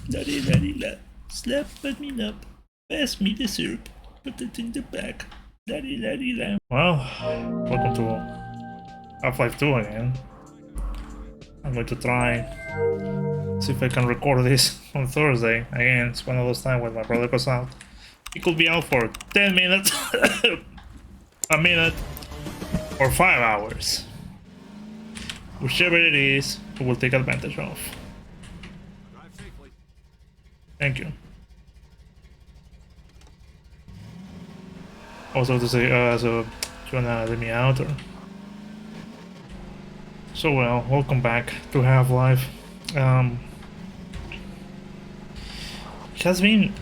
Daddy, daddy, la. Slap, but me up. Pass me the syrup. Put it in the back. Daddy, daddy, la. Well, welcome to Half-Life 2 again. I'm going to try see if I can record this on Thursday. Again, it's one of those times when my brother goes out. He could be out for 10 minutes, a minute, or 5 hours. Whichever it is, we will take advantage of. Thank you. Also to say, so do you wanna let me out or? So well, welcome back to Half-Life. It has been,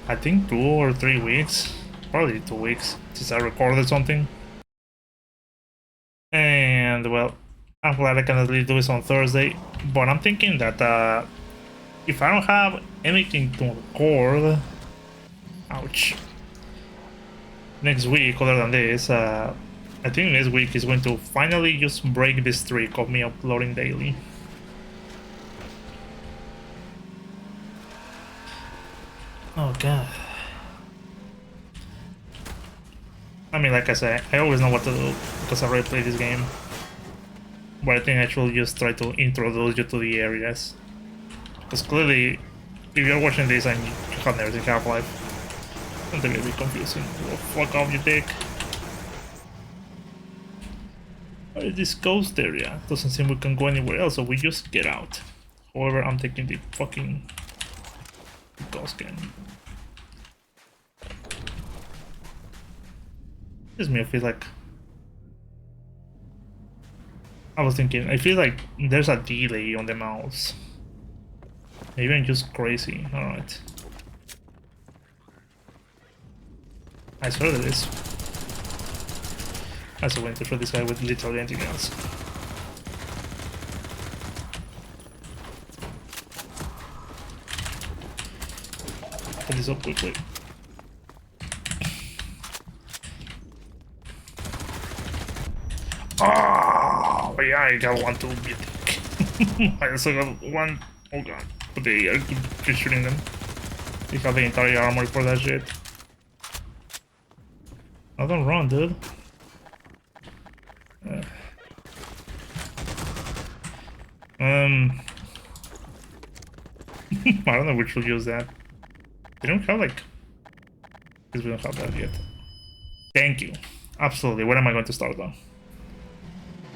I think, 2 or 3 weeks, probably 2 weeks since I recorded something. And well, I'm glad I can at least do this on Thursday, but I'm thinking that if I don't have anything to record, ouch, next week other than this, I think this week is going to finally just break this streak of me uploading daily. Oh god. I mean, like I said, I always know what to do because I already played this game. But I think I should just try to introduce you to the areas. Because clearly, if you're watching this and you have never seen Half-Life, it's gonna be confusing. Oh, fuck off, you dick. Where is this ghost area? Doesn't seem we can go anywhere else, so we just get out. However, I'm taking the fucking ghost gun. Gives me a feel like I feel like there's a delay on the mouse. Maybe I'm just crazy. Alright. I swear it is. I also went to show this guy with literally anything else. Put this up quickly. Oh, yeah, I got one to beat. I also got one. Oh god, but they are keep shooting them. They have the entire armor for that shit. I don't run, dude. I don't know which will use that. They don't have like. Because we don't have that yet. Thank you. Absolutely. Where am I going to start though?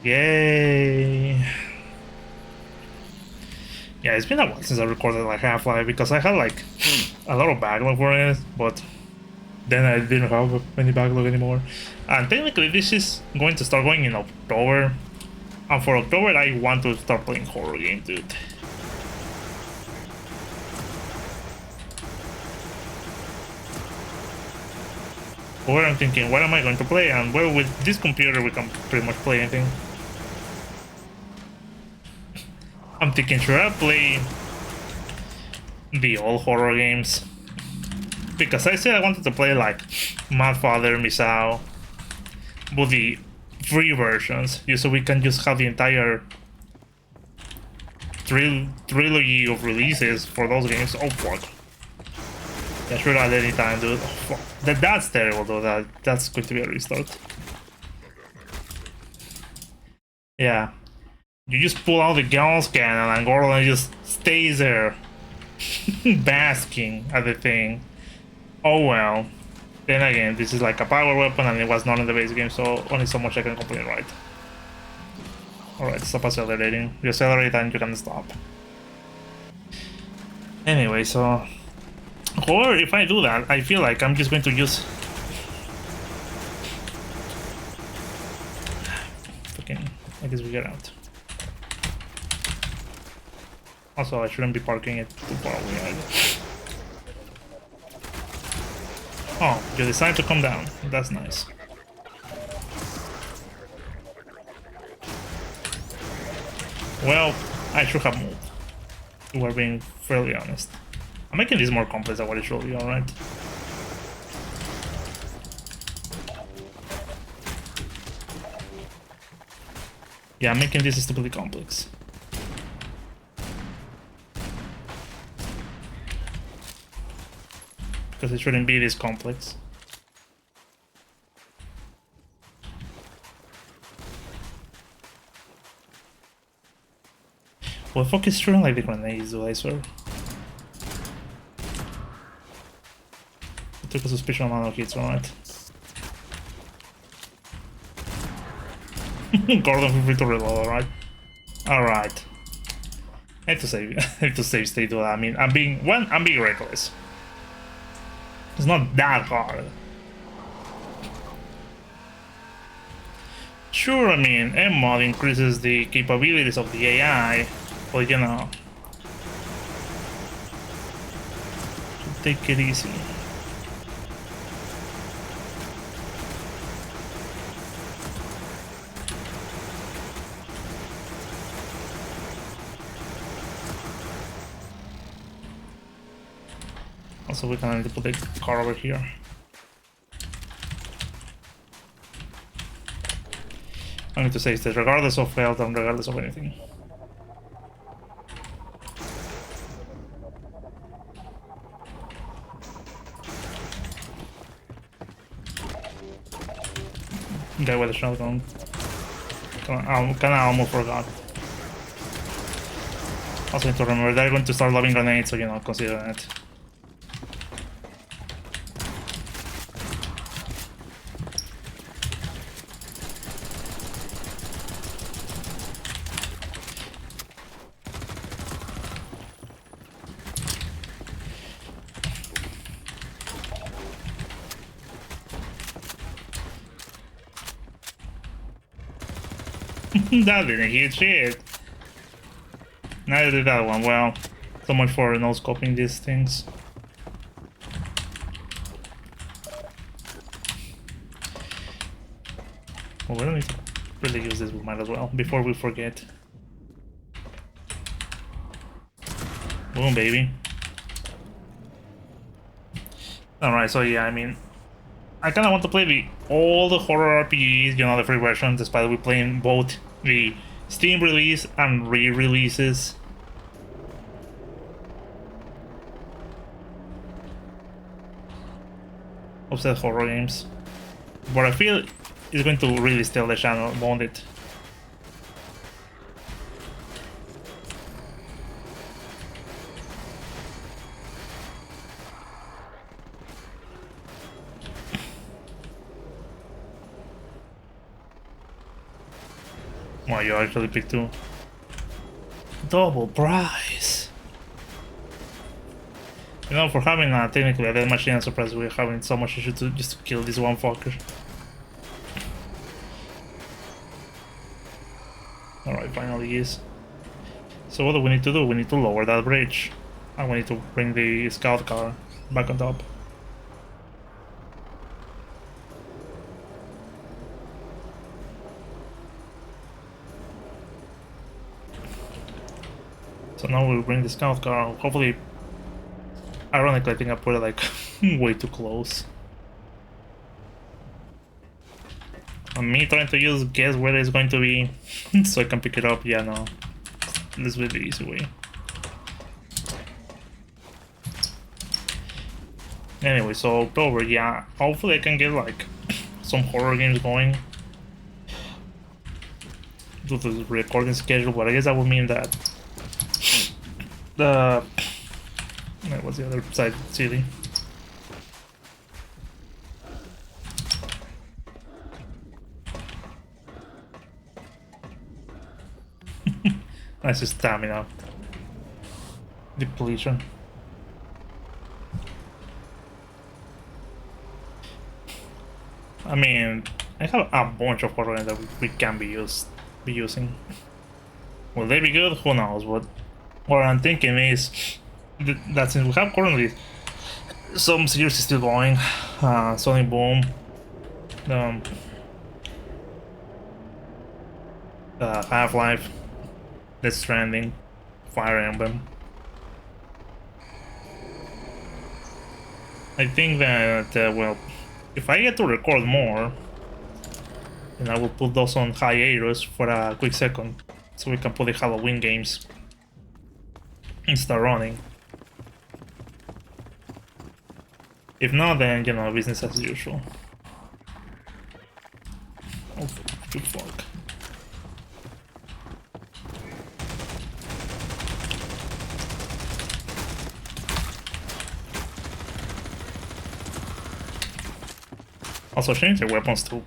Yay! Yeah, it's been a while since I recorded like Half-Life because I had like a lot of backlog for it, but then I didn't have any backlog anymore. And technically this is going to start going in October. And for October I want to start playing horror games, dude. Where I'm thinking, what am I going to play? And well, with this computer we can pretty much play anything. I'm thinking, should I play the old horror games? Because I said I wanted to play like Mad Father, Misao, but the free versions, just so we can just have the entire trilogy of releases for those games. Oh fuck. Yeah, sure at any time, dude. Oh, fuck. That's terrible though, that's going to be a restart. Yeah. You just pull out the gas cannon and Gordon just stays there, basking at the thing. Oh well. Then again, this is like a power weapon and it was not in the base game, so only so much I can complain, right? Alright, stop accelerating. You accelerate and you can stop. Anyway, so... Or if I do that, I feel like I'm just going to use... Fucking... I guess we get out. Also, I shouldn't be parking it too far away either. Oh, you decided to come down. That's nice. Well, I should have moved. We're being fairly honest. I'm making this more complex than what it should be, alright? Yeah, I'm making this stupidly complex. because it shouldn't be this complex. What the fuck is shooting like the grenades, do I swear? It took a suspicious amount of hits, alright. Gordon, feel free to reload, alright? Alright. I have to save state with that. I mean, I'm being reckless. It's not that hard. Sure, I mean, MMod increases the capabilities of the AI, but you know, take it easy. Also, we can need to put the car over here. I need to say this regardless of health and regardless of anything. Guy with a shotgun. Kinda almost forgot. Also need to remember they're going to start lobbing grenades, so you know, consider it. That didn't hit shit. Neither did that one. Well, so much for no scoping these things. Well, we don't need to really use this, we might as well, before we forget. Boom, baby. Alright, so yeah, I mean, I kinda want to play all the horror RPGs, you know, the free versions, despite we playing both the Steam release and re-releases. Of the horror games. But I feel it's going to really steal the channel, won't it? Well, you actually picked two. Double prize! You know, for having technically a dead machine, I'm surprised we're having so much issue to just to kill this one fucker. Alright, finally is. So what do we need to do? We need to lower that bridge. And we need to bring the scout car back on top. So now we'll bring the scout car. Hopefully, ironically, I think I put it like way too close. And me trying to guess where it's going to be so I can pick it up. Yeah, no, this will be the easy way. Anyway, so October, yeah. Hopefully, I can get like some horror games going. Do the recording schedule, but I guess that would mean that what's the other side? Silly. Nice stamina. Depletion. I mean, I have a bunch of horror that we can be using. Will they be good? Who knows? But what I'm thinking is that since we have currently some series still going, Sonic Boom, Half-Life, Death Stranding, Fire Emblem. I think that, well, if I get to record more, then I will put those on hiatus for a quick second, so we can put the Halloween games and start running. If not, then, you know, business as usual. Oh, fuck. Also change the weapons to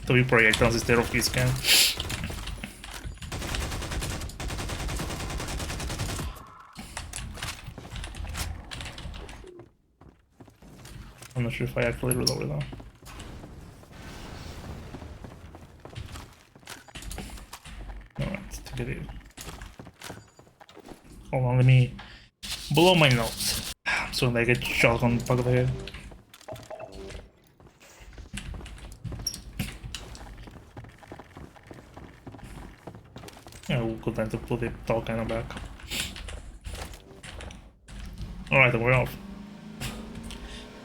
be projectiles instead of his scan. I'm not sure if I actually reloaded though. Alright, take it in. Hold on, let me blow my nose. So I get shot on the back of the head. Yeah, we'll go down to put the dog kind of back. Alright, we're off.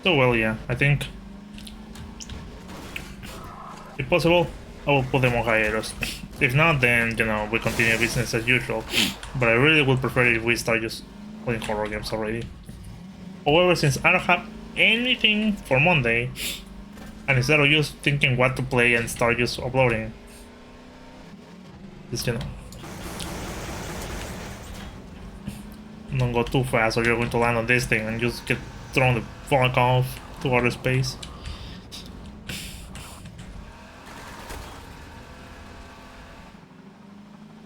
So well, yeah, I think if possible, I will put them on hiatus. If not, then, you know, we continue business as usual. But I really would prefer if we start just playing horror games already. However, since I don't have anything for Monday, and instead of just thinking what to play and start just uploading, just, you know, don't go too fast or you're going to land on this thing and just get thrown the fuck off to outer space.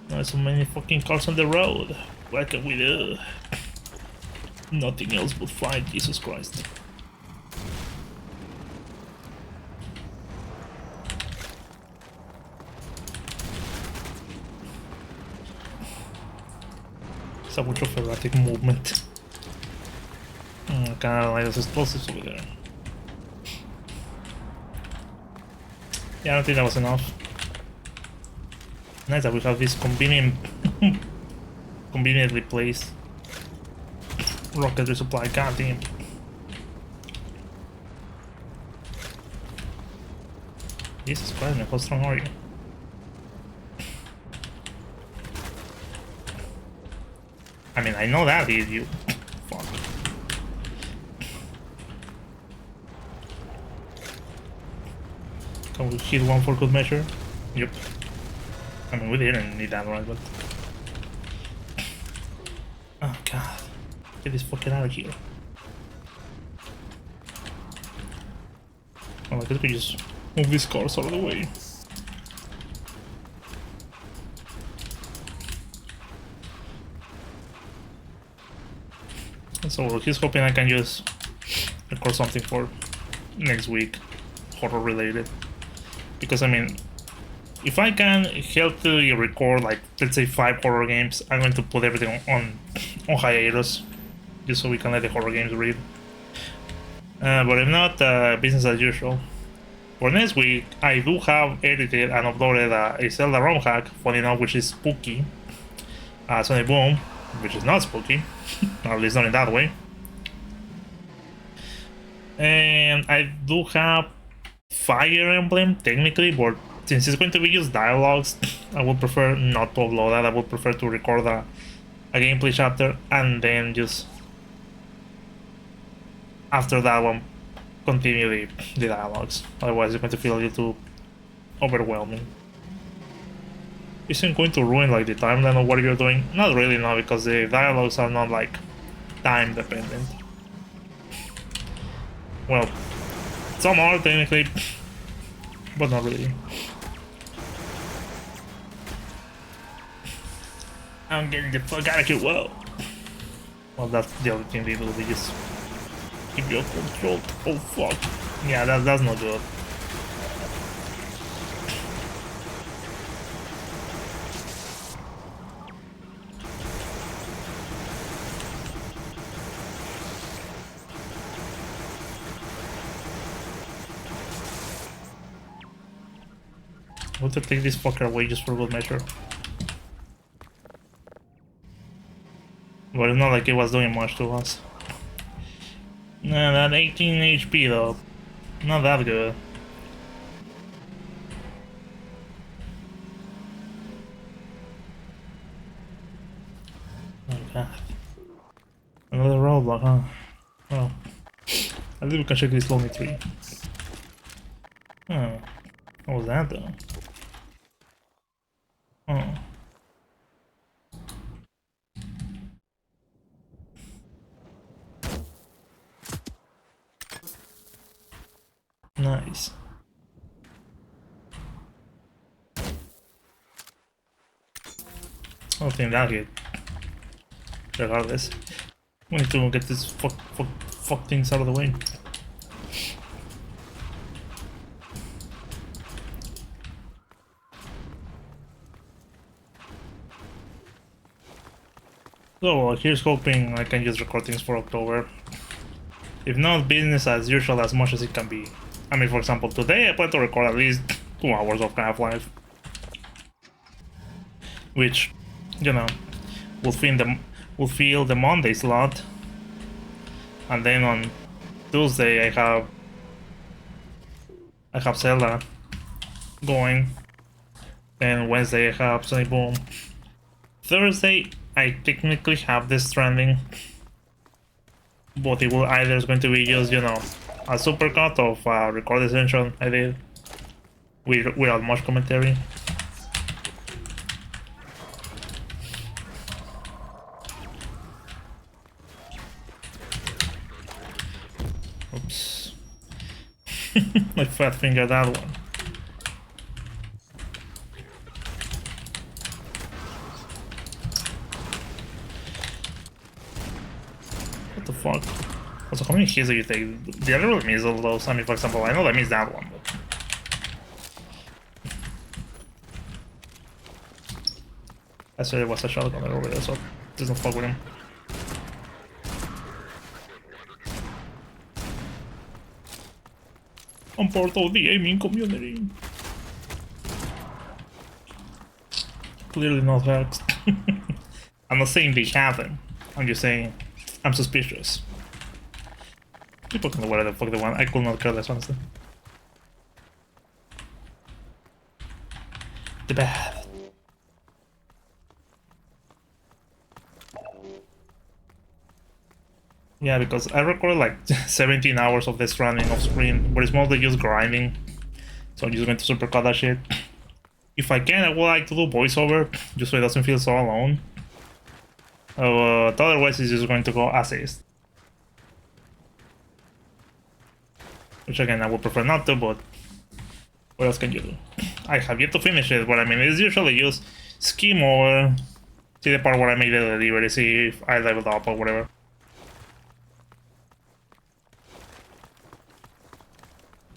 There's so many fucking cars on the road. What can we do? Nothing else but fight, Jesus Christ. So much of erratic movement. Kinda like those explosives over there. Yeah, I don't think that was enough. Nice that we have this conveniently placed rocket resupply. God damn. Jesus Christ, man, how strong are you? I mean, I know that is you. Fuck. Can we hit one for good measure? Yep. I mean, we didn't need that, right? But oh god, get this fucking out of here! Oh, I could just move these cars out of the way. So he's hoping I can just record something for next week, horror related. Because I mean, if I can help to record like, let's say 5 horror games, I'm going to put everything on hiatus, just so we can let the horror games read. But if not, business as usual. For next week, I do have edited and uploaded a Zelda ROM hack, funny enough, which is spooky. Sonic Boom, which is not spooky, or at least not in that way. And I do have Fire Emblem, technically, but since it's going to be just dialogues, I would prefer not to upload that. I would prefer to record a gameplay chapter and then just after that one continue the dialogues. Otherwise it's going to feel a little overwhelming. Isn't going to ruin like the timeline of what you're doing? Not really, no, because the dialogues are not like time dependent. Well, some are technically, but not really. I'm getting the fuck out of here, whoa! Well, that's the other thing they do, they just keep you controlled. Oh fuck. Yeah, that's not good. I want to take this fucker away just for good measure. But it's not like it was doing much to us. Nah, that 18 HP though. Not that good. Oh god. Another roadblock, huh? Oh. At least we can check this lonely tree. Oh. What was that though? Oh. Nice. I don't think that hit. Regardless. We need to get this fuck things out of the way. So here's hoping I can just record things for October. If not, business as usual as much as it can be. I mean, for example, today I plan to record at least 2 hours of Half-Life. Which, you know, will fill the Monday slot. And then on Tuesday I have Zelda going. Then Wednesday I have Sonic Boom. Thursday I technically have this Stranding, but it will either is going to be just, you know, a supercut of a recorded session I did without much commentary. Oops. My fat finger that one. What the fuck? Also, how many hits do you take? The other one miss all those. I mean, for example, I know I missed that one, but I said it was a shotgun over there, so just don't fuck with him. I'm part of the gaming community. Clearly not hacked. I'm not saying they haven't. I'm just saying I'm suspicious. People can know whatever the fuck they want. I could not care less, honestly. The bad. Yeah, because I recorded like 17 hours of this running off screen, but it's mostly just grinding. So I'm just going to supercut that shit. If I can, I would like to do voiceover, just so it doesn't feel so alone. Otherwise it's just going to go assist. Which again, I would prefer not to, but what else can you do? I have yet to finish it, but I mean, it's usually just skim over, see the part where I made the delivery, see if I leveled up or whatever.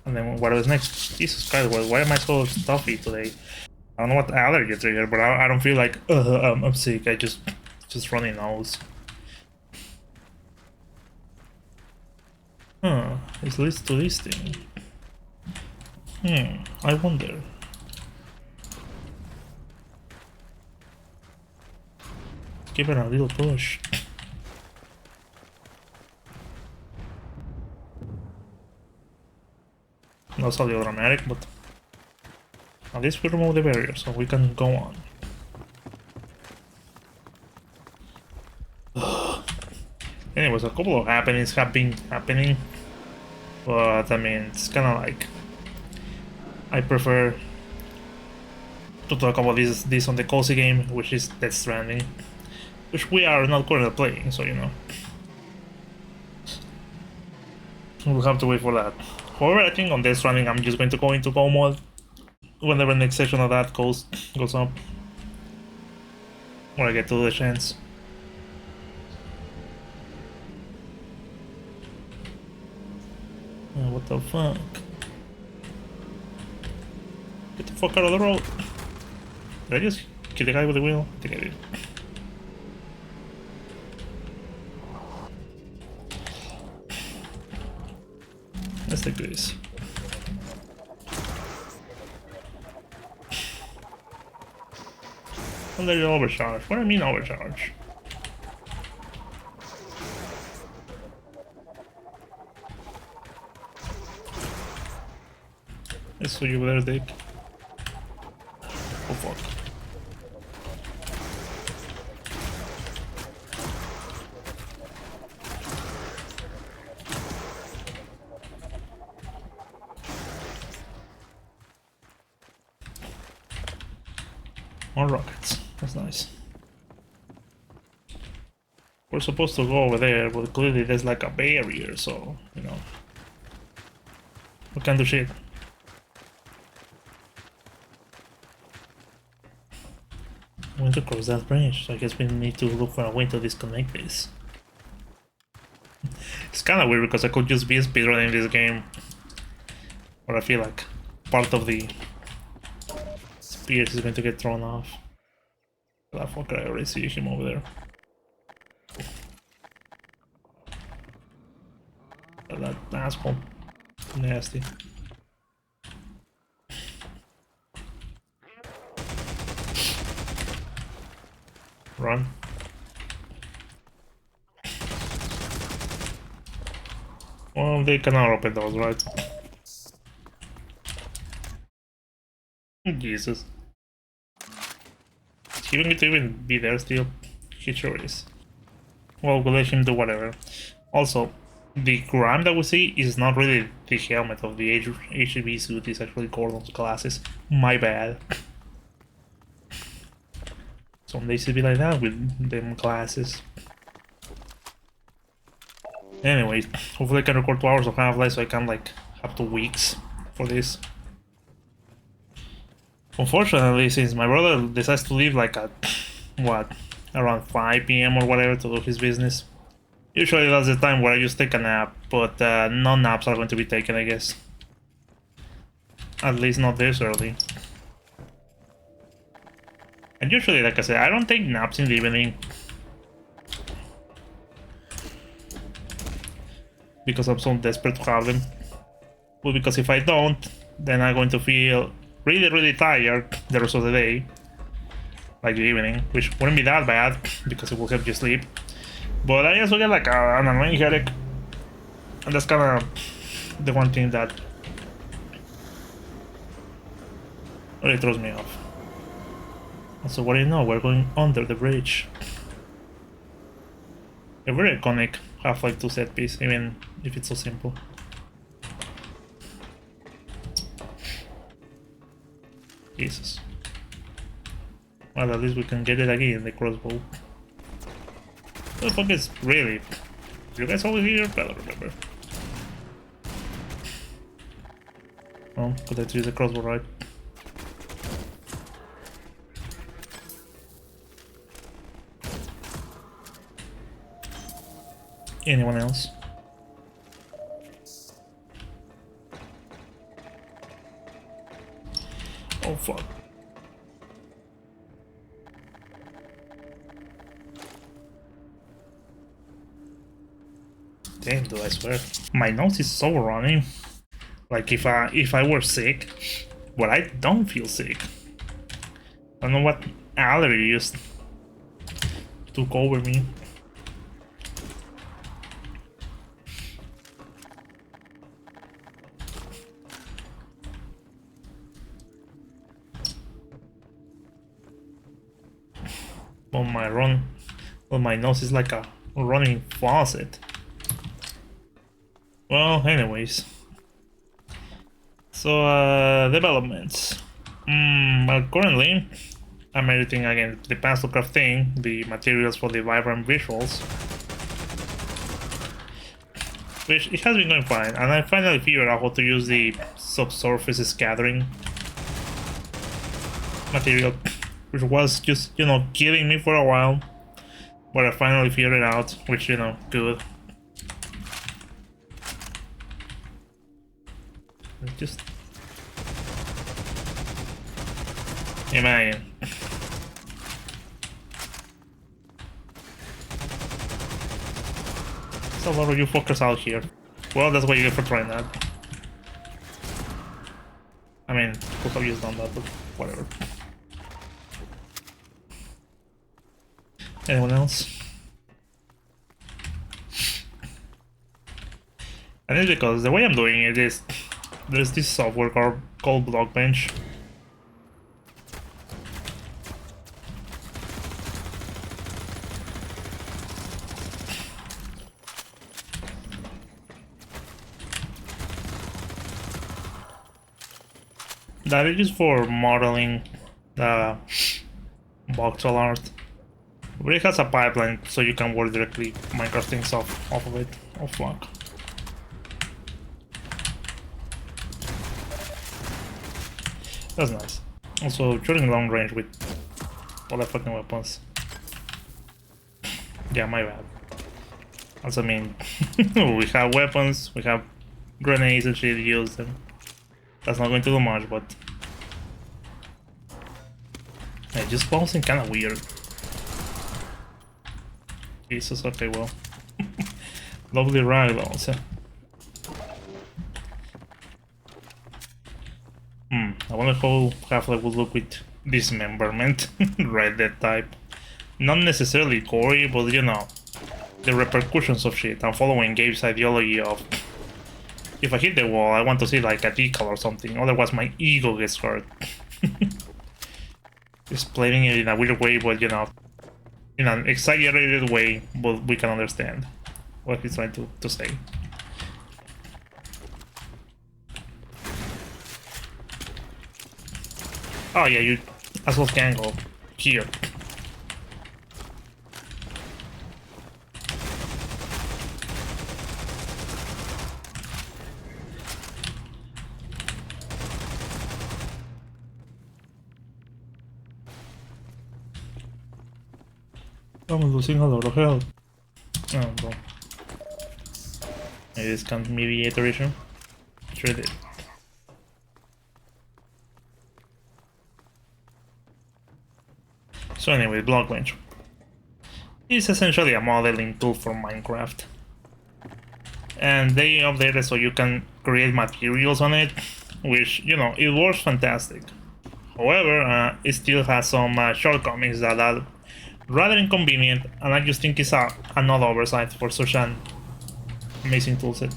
And then what was next? Jesus Christ, why am I so stuffy today? I don't know what allergy triggered, but I don't feel like I'm sick. I just runny nose. Huh, it leads to this thing. I wonder. Give it a little push. Not so dramatic, but at least we remove the barrier, so we can go on. Anyways, a couple of happenings have been happening, but I mean, it's kind of like I prefer to talk about this on the cozy game, which is Death Stranding, which we are not currently playing, so you know, we'll have to wait for that. However, I think on Death Stranding I'm just going to go into MMod whenever the next session of that goes up, or I get to the chance. What the fuck? Get the fuck out of the road! Did I just kill the guy with the wheel? I think I did. Let's take this. And then you overcharge. What do I mean overcharge? I saw you there, Dick. Oh fuck. More rockets. That's nice. We're supposed to go over there, but clearly there's like a barrier, so, you know. We can't do shit. We need to cross that bridge, so I guess we need to look for a way to disconnect this. It's kinda weird because I could just be speedrunning this game. But I feel like part of the spears is going to get thrown off. That fucker, I already see him over there. That asshole. Nasty. Run. Well, they cannot open those, right? Jesus. Is he going to even be there still? He sure is. Well, we'll let him do whatever. Also, the grime that we see is not really the helmet of the HEV suit, it's actually Gordon's glasses. My bad. Some days it be like that with them glasses. Anyways, hopefully I can record 2 hours of Half-Life so I can like have 2 weeks for this. Unfortunately, since my brother decides to leave like at, what, around 5 PM or whatever to do his business. Usually that's the time where I just take a nap, but no naps are going to be taken, I guess. At least not this early. And usually, like I said, I don't take naps in the evening. Because I'm so desperate to have them. But because if I don't, then I'm going to feel really tired the rest of the day. Like the evening, which wouldn't be that bad, because it will help you sleep. But I also get like an annoying headache. And that's kind of the one thing that really throws me off. Also, what do you know? We're going under the bridge. A very iconic Half-Life 2 set piece, even if it's so simple. Jesus. Well, at least we can get it again, the crossbow. What the fuck is really? You guys always here? I don't remember. Oh, could I use the crossbow, right? Anyone else? Oh fuck. Damn, do I swear. My nose is so running. Like if I were sick, but I don't feel sick. I don't know what allergy just took over me. Well, my nose is like a running faucet. Well, anyways. So, developments. Well, currently, I'm editing again the PastelCraft thing, the materials for the vibrant visuals. Which, it has been going fine, and I finally figured out how to use the subsurface scattering material, which was just, you know, killing me for a while. But I finally figured it out, which, you know, good. Just imagine. There's a lot of you fuckers out here. Well, that's what you get for trying that. I mean, could have used done that, but whatever. Anyone else? And it's because the way I'm doing it is there's this software called Blockbench. That is just for modeling voxel art. But it has a pipeline, so you can work directly Minecraft things off of it. Oh fuck. That's nice. Also, shooting long range with all the fucking weapons. Yeah, my bad. Also, I mean, we have weapons, we have grenades and shit, use them. That's not going to do much, but... Hey, just bouncing kinda weird. Jesus, okay, well. Lovely ride also. I wonder how Half-Life would look with dismemberment, Red Dead type. Not necessarily gory, but you know, the repercussions of shit. I'm following Gabe's ideology of if I hit the wall, I want to see like a decal or something, otherwise my ego gets hurt. Explaining it in a weird way, but you know, in an exaggerated way, but we can understand what he's trying to say. Oh yeah, you as well can go here. I'm losing a lot of health. Oh, bro. Maybe this can't mediator issue. Sure did. So anyway, Blockbench is essentially a modeling tool for Minecraft. And they updated it so you can create materials on it, which, you know, it works fantastic. However, it still has some shortcomings that are rather inconvenient, and I just think it's another oversight for such an amazing toolset.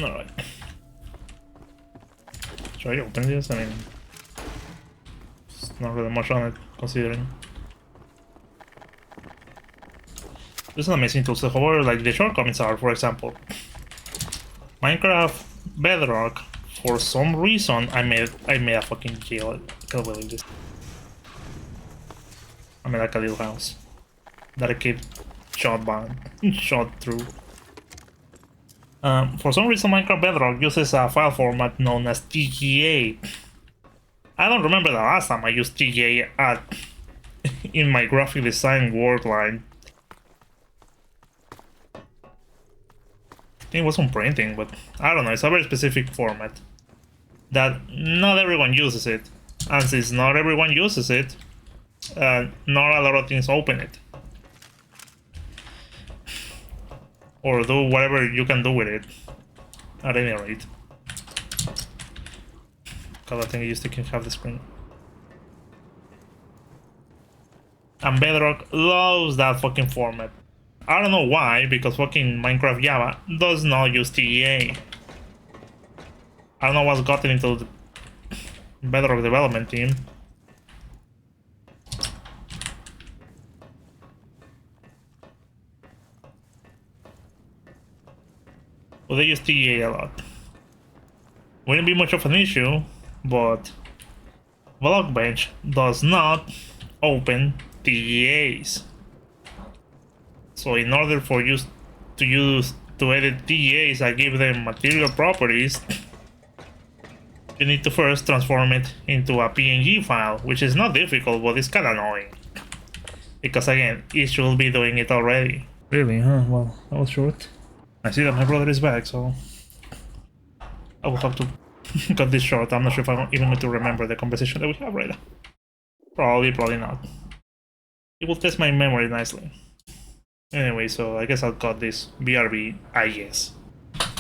Alright. Should I open this? I mean, there's not really much on it, considering. This is an amazing toolset, however, like the shortcomings are, for example, Minecraft Bedrock, for some reason, I made a fucking jail. I can't believe this. I made like a little house that a kid shot through. For some reason, Minecraft Bedrock uses a file format known as TGA. I don't remember the last time I used TGA in my graphic design work line. I think it was on printing, but I don't know, it's a very specific format that not everyone uses it. And since not everyone uses it, not a lot of things open it. Or do whatever you can do with it, at any rate. Because I think I used to can have the screen. And Bedrock loves that fucking format. I don't know why, because fucking Minecraft Java does not use TEA. I don't know what's gotten into the Bedrock development team. Well, they use TEA a lot. Wouldn't be much of an issue, but Blockbench does not open TEAs. So in order for you to edit TEAs and give them material properties, you need to first transform it into a PNG file, which is not difficult, but it's kinda annoying. Because again, it should be doing it already. Really, huh? Well, that was short. I see that my brother is back, so I will have to cut this short. I'm not sure if I'm even going to remember the conversation that we have right now. Probably not. It will test my memory nicely. Anyway, so I guess I'll cut this BRB, I guess.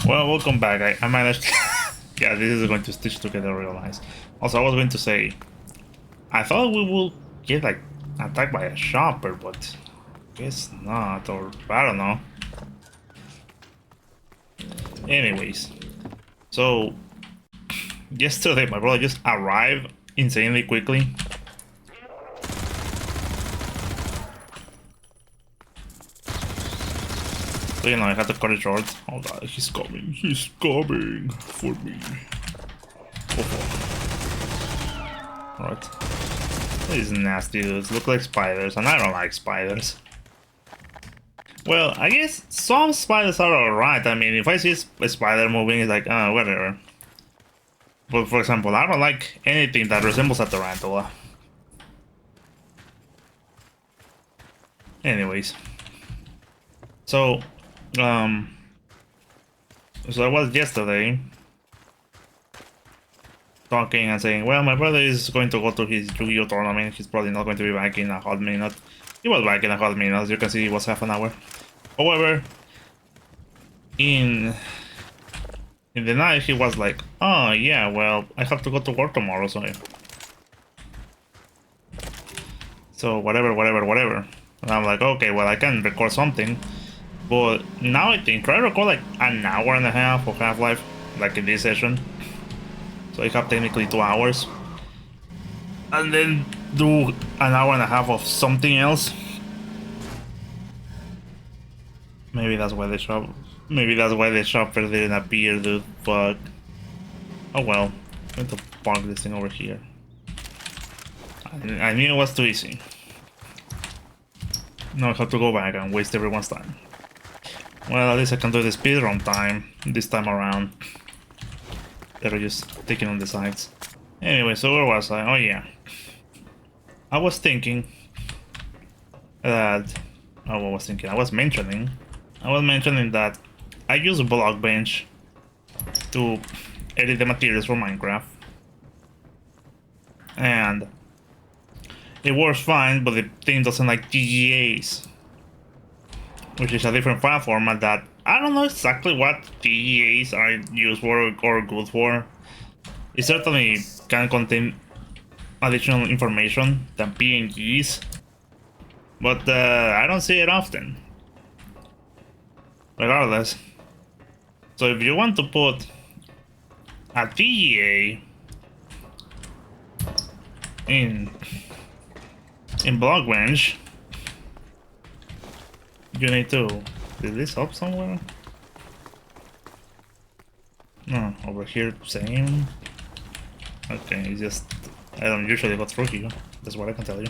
Well, welcome back. I managed yeah, this is going to stitch together real nice. Also, I was going to say, I thought we will get like attacked by a shopper, but I guess not, or I don't know. Anyways, so yesterday my brother just arrived insanely quickly. So, you know, I had to cut it short. Oh god, he's coming. He's coming for me. Oh fuck. Alright. These nasty dudes look like spiders, and I don't like spiders. Well, I guess some spiders are alright. I mean, if I see a spider moving, it's like, whatever. But for example, I don't like anything that resembles a tarantula. Anyways. So I was yesterday talking and saying, well, my brother is going to go to his Yu-Gi-Oh tournament. He's probably not going to be back in a hot minute. He was back in a hot minute, as you can see, it was half an hour. However, in the night, he was like, oh yeah, well, I have to go to work tomorrow, so whatever. And I'm like, okay, well, I can record something. But now I think, try to record like an hour and a half of Half-Life, like in this session. So I have technically 2 hours. And then do an hour and a half of something else. Maybe that's why the shopper didn't appear, dude. Fuck. Oh well. I'm going to park this thing over here. I knew it was too easy. Now I have to go back and waste everyone's time. Well, at least I can do the speedrun time this time around. They're just taking on the sides. Anyway, so where was I? Oh yeah. I was thinking that... Oh, what was thinking? I was mentioning that I use a Blockbench to edit the materials for Minecraft. And it works fine, but the thing doesn't like TGAs, which is a different file format that I don't know exactly what TGAs are used for or good for. It certainly can contain additional information than PNGs, but I don't see it often. Regardless, so if you want to put a TGA in Blockbench, you need to... Did this up somewhere? No, over here, same. Okay, it's just... I don't usually go through here, that's what I can tell you.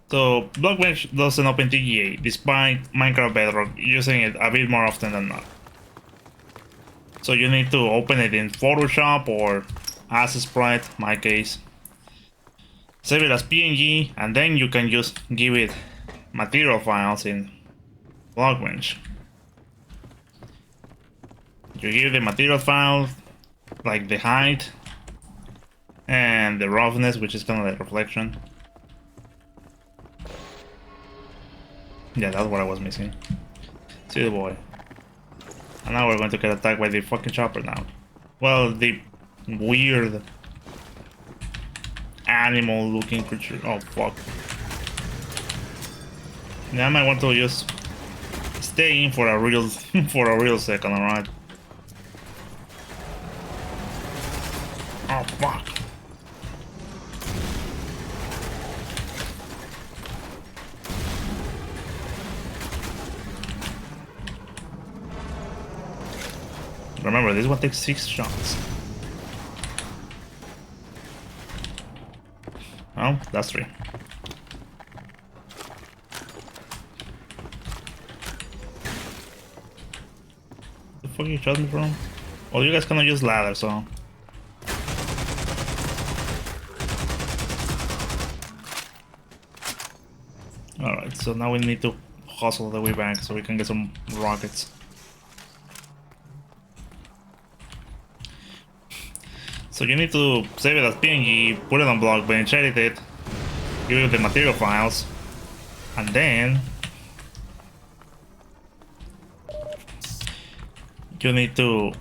So, Blockbench doesn't open TGA, despite Minecraft Bedrock using it a bit more often than not. So you need to open it in Photoshop or as a sprite, my case. Save it as PNG, and then you can just give it material files in Blockbench. You give the material file, like the height, and the roughness, which is kind of like reflection. Yeah, that's what I was missing. See the boy. And now we're going to get attacked by the fucking chopper now. Well, the weird animal looking creature. Oh fuck. Yeah, I might want to just stay in for a real second, alright? Oh fuck. Remember, this one takes 6 shots. Oh, that's 3. The fuck you shot me from? Oh, you guys cannot use ladder, so... Alright, so now we need to hustle the way back so we can get some rockets. So you need to save it as PNG, put it on Blockbench, edit it, give it the material files, and then you need to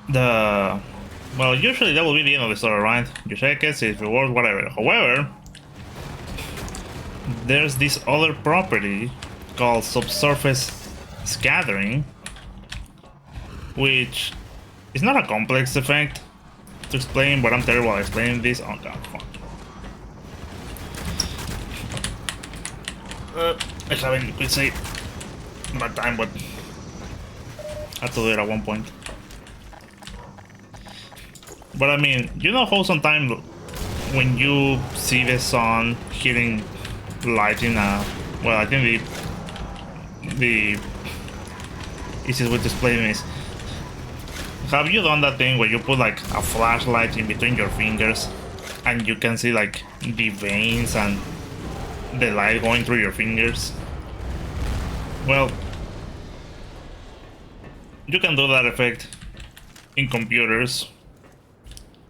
well, usually that will be the end of the story, right? You check it, see if it works, whatever. However, there's this other property called subsurface scattering, which is not a complex effect to explain, but I'm terrible at explaining this. Oh god, fuck. I haven't quit save my time, but I had to do it at one point. But I mean, you know how sometimes when you see the sun hitting light in a... Well, I think the easiest way to explain this. Have you done that thing where you put like a flashlight in between your fingers and you can see like the veins and the light going through your fingers? Well, you can do that effect in computers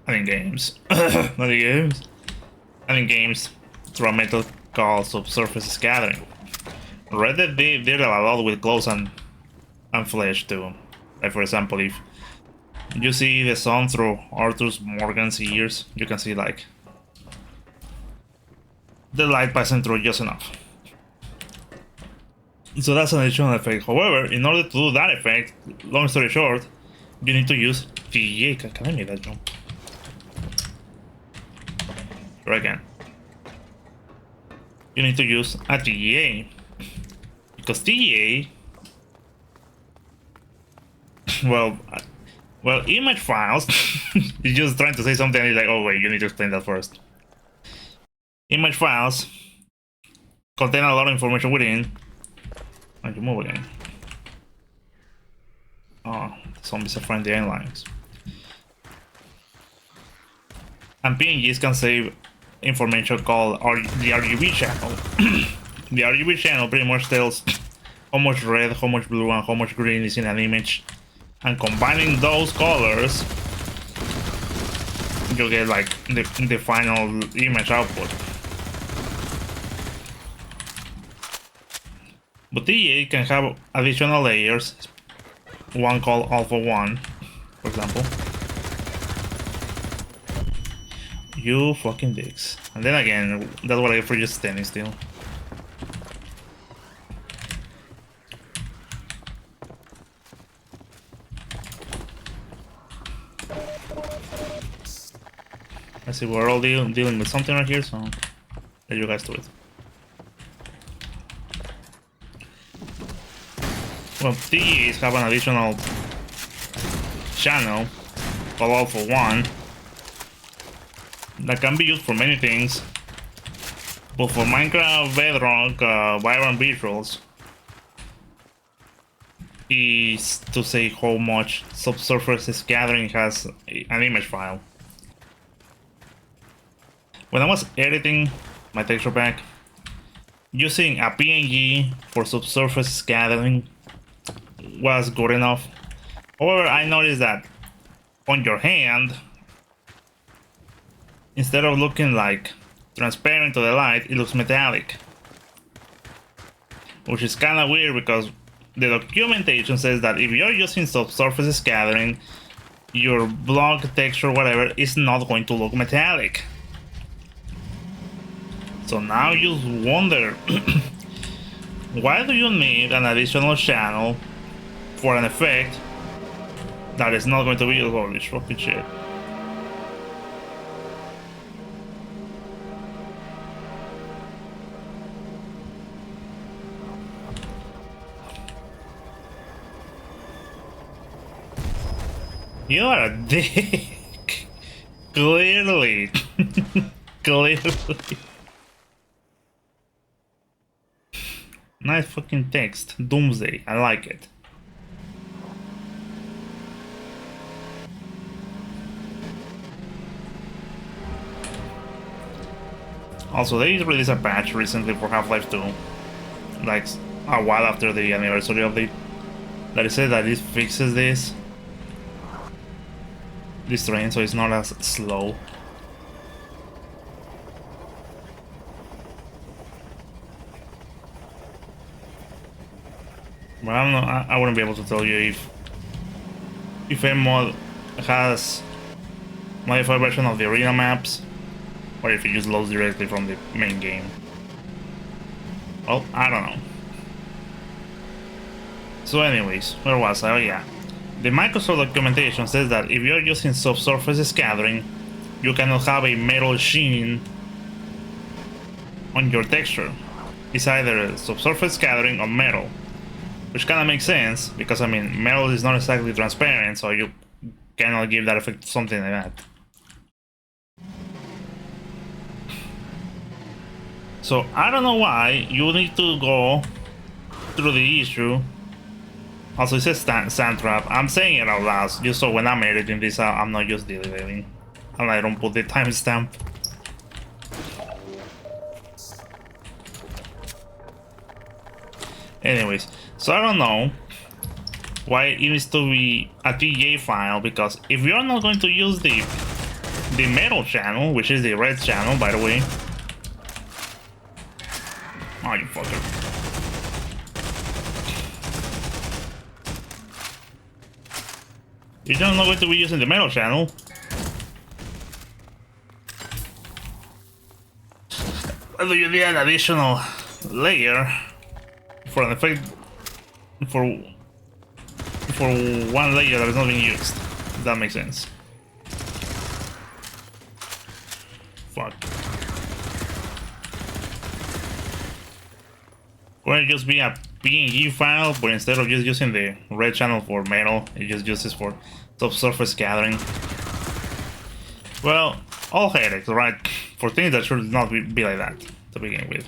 and in games. Not in games. And in games through a method called subsurface scattering. Red Dead did a lot with clothes and flesh too. Like for example, if you see the sun through Arthur Morgan's ears, you can see like the light passing through just enough. So that's an additional effect. However, in order to do that effect, long story short, you need to use TEA. Can I make that jump? Sure I can. You need to use a TEA. Because TEA... well, image files... You're just trying to say something and you're like, oh wait, you need to explain that first. Image files contain a lot of information within. And you move again. Oh, the zombies are finding the end lines. And PNGs can save information called the RGB channel. The RGB channel pretty much tells how much red, how much blue, and how much green is in an image. And combining those colors, you get like the final image output. But TEA can have additional layers, one called Alpha 1, for example. You fucking dicks. And then again, that's what I get for just standing still. I see we're all dealing with something right here, so let you guys do it. Well, TEAs have an additional channel called Alpha 1 that can be used for many things, but for Minecraft, Bedrock, Byron visuals is to say how much subsurface scattering has an image file. When I was editing my texture pack, using a PNG for subsurface scattering was good enough. However, I noticed that on your hand, instead of looking like transparent to the light, it looks metallic. Which is kind of weird because the documentation says that if you're using subsurface scattering, your block, texture, whatever, is not going to look metallic. So now you wonder, why do you need an additional channel for an effect that is not going to be... holy fucking shit. You are a dick. Clearly. Clearly. Nice fucking text. Doomsday. I like it. Also, they released a patch recently for Half-Life 2. Like, a while after the anniversary update. That it says that it fixes this train so it's not as slow. But I don't know, I wouldn't be able to tell you if MMod has modified version of the arena maps or if it just loads directly from the main game. Well, I don't know. So anyways, where was I? Oh yeah. The Microsoft documentation says that if you're using subsurface scattering, you cannot have a metal sheen on your texture. is either subsurface scattering or metal, which kind of makes sense because I mean metal is not exactly transparent, so you cannot give that effect to something like that. So I don't know why you need to go through the issue. Also, it says Sandtrap. I'm saying it out loud just so when I'm editing this out, I'm not just deleting, and I don't put the timestamp. Anyways, so I don't know why it needs to be a TJ file, because if you're not going to use the metal channel, which is the red channel, by the way. Oh, you fucker. If you're not going to be using the metal channel, why do you need an additional layer for an effect for one layer that is not being used? If that makes sense. Fuck. Or it just be a PNG file, but instead of just using the red channel for metal, it just uses for subsurface scattering. Well, all headaches, right? For things that should not be like that to begin with.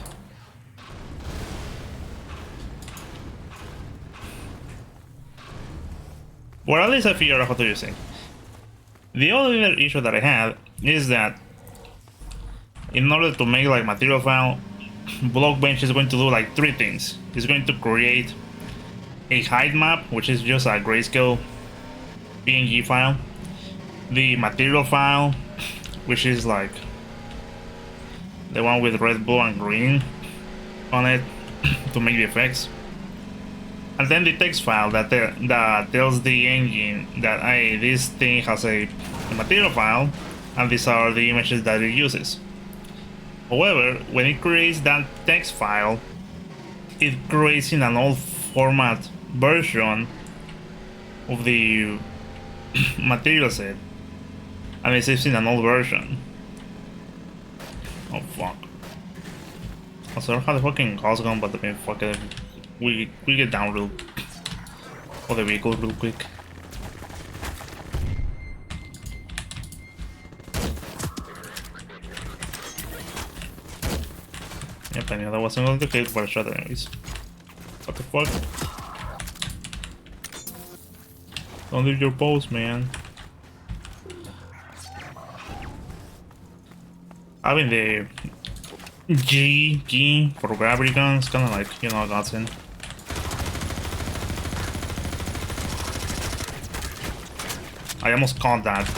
Well, at least I figured out how to use it. The other issue that I have is that in order to make like material file, Blockbench is going to do like 3 things. It's going to create a height map, which is just a grayscale PNG file. The material file, which is like the one with red, blue, and green on it to make the effects. And then the text file that tells the engine that hey, this thing has a material file, and these are the images that it uses. However, when it creates that text file, it creates in an old format version of the material set, and it saves in an old version. Oh fuck. Also, I don't have the fucking house gun, but I mean, fuck it. We get down real for the vehicle real quick. Yep, I knew that wasn't going to hit, but I shot it anyways. What the fuck? Don't leave your post, man. Having the G key for gravity guns, kind of like, you know, godsend. I almost caught that.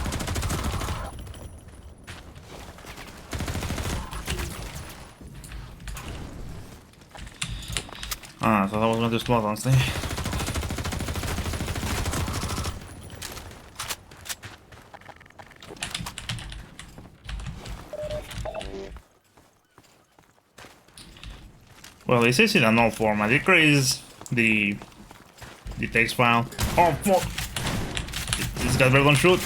Ah, I thought I was going to explode, honestly. Well, it says in a null format. It creates the text file. Oh fuck! This guy better don't shoot.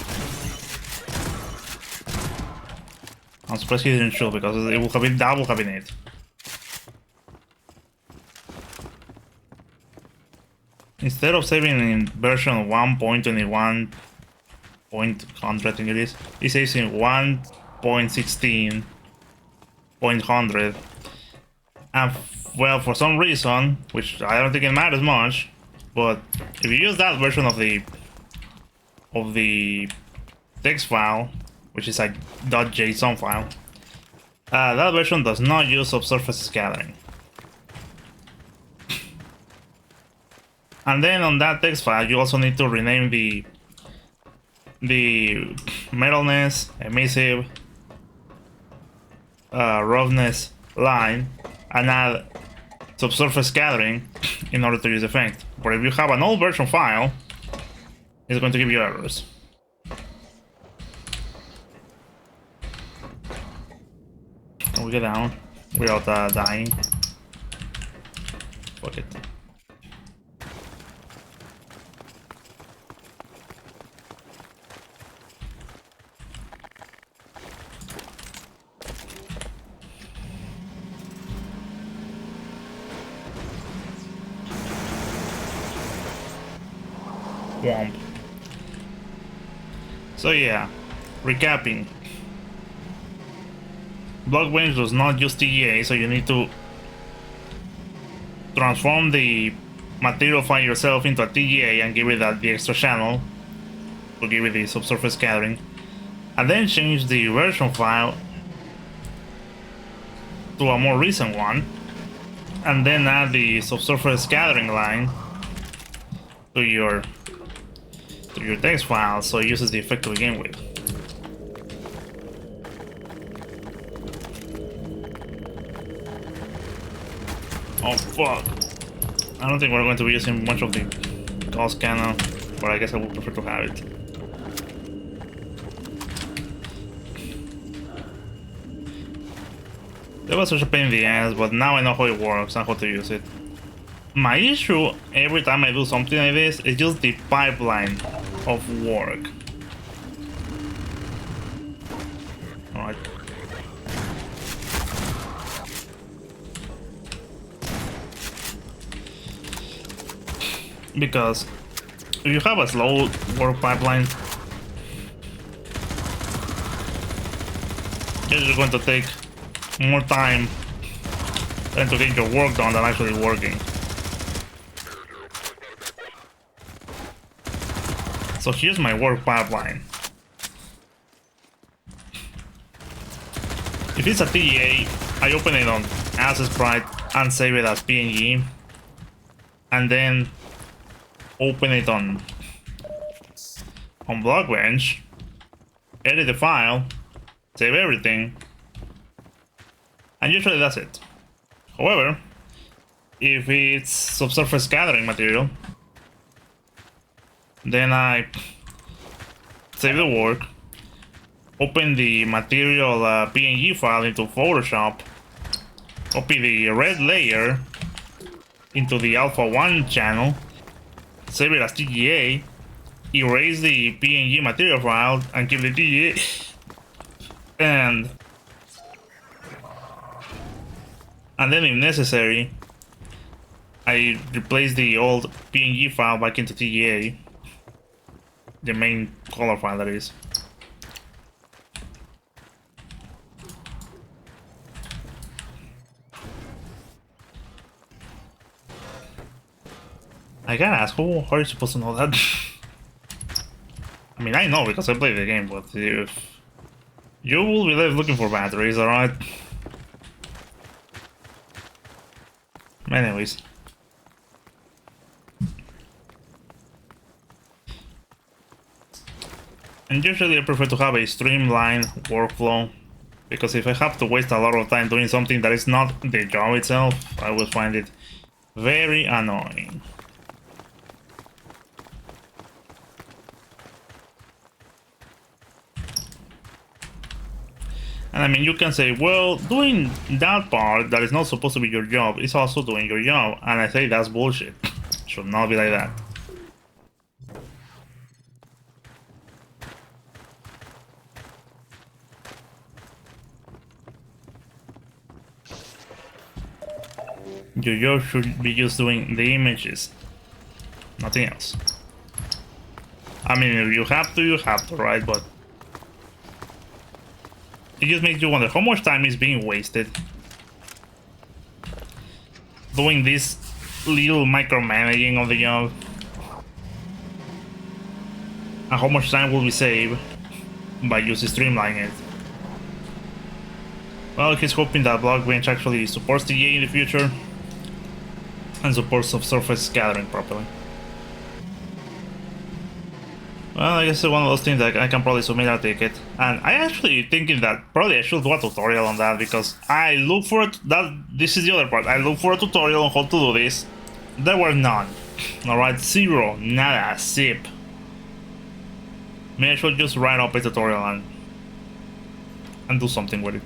I'm surprised he didn't shoot because it would have been double having it. Instead of saving in version 1.21.100, I think it is, it saves in 1.16.100. And well, for some reason, which I don't think it matters much, but if you use that version of the text file, which is like .json file, that version does not use subsurface scattering. And then on that text file, you also need to rename the metalness, emissive, roughness line, and add subsurface scattering in order to use the effect. But if you have an old version file, it's going to give you errors. We get down without dying. Fuck it. Womp. So yeah, recapping. Blockbench does not use TGA, so you need to transform the material file yourself into a TGA and give it the extra channel to give it the subsurface scattering, and then change the version file to a more recent one, and then add the subsurface scattering line to your text file so it uses the effect to begin with. Oh fuck. I don't think we're going to be using much of the gauss cannon, but I guess I would prefer to have it. That was such a pain in the ass, but now I know how it works and how to use it. My issue every time I do something like this is just the pipeline of work. Alright. Because if you have a slow work pipeline, it's just going to take more time than to get your work done than actually working. So here's my work pipeline. If it's a TGA, I open it on as sprite and save it as PNG, and then open it on Blockbench, edit the file, save everything, and usually that's it. However, if it's subsurface scattering material, then I save the work, open the material PNG file into Photoshop, copy the red layer into the Alpha 1 channel, save it as TGA, erase the PNG material file and keep the TGA, and then if necessary, I replace the old PNG file back into TGA, the main color file that is. I gotta ask, how are you supposed to know that? I mean, I know because I played the game, but if you will be left looking for batteries, alright? Anyways. And usually I prefer to have a streamlined workflow, because if I have to waste a lot of time doing something that is not the job itself, I will find it very annoying. And I mean, you can say, well, doing that part that is not supposed to be your job is also doing your job. And I say that's bullshit. It should not be like that. Your job should be just doing the images, nothing else. I mean, if you have to, right? But it just makes you wonder how much time is being wasted doing this little micromanaging of the job, and how much time will we save by just streamlining it. Well, he's hoping that Blockbench actually supports TGA in the future and supports subsurface scattering properly. Well, I guess it's one of those things that I can probably submit a ticket. And I actually thinking that probably I should do a tutorial on that, because I look for it, this is the other part. I look for a tutorial on how to do this. There were none. Alright, zero, nada, zip. Maybe I should just write up a tutorial and do something with it.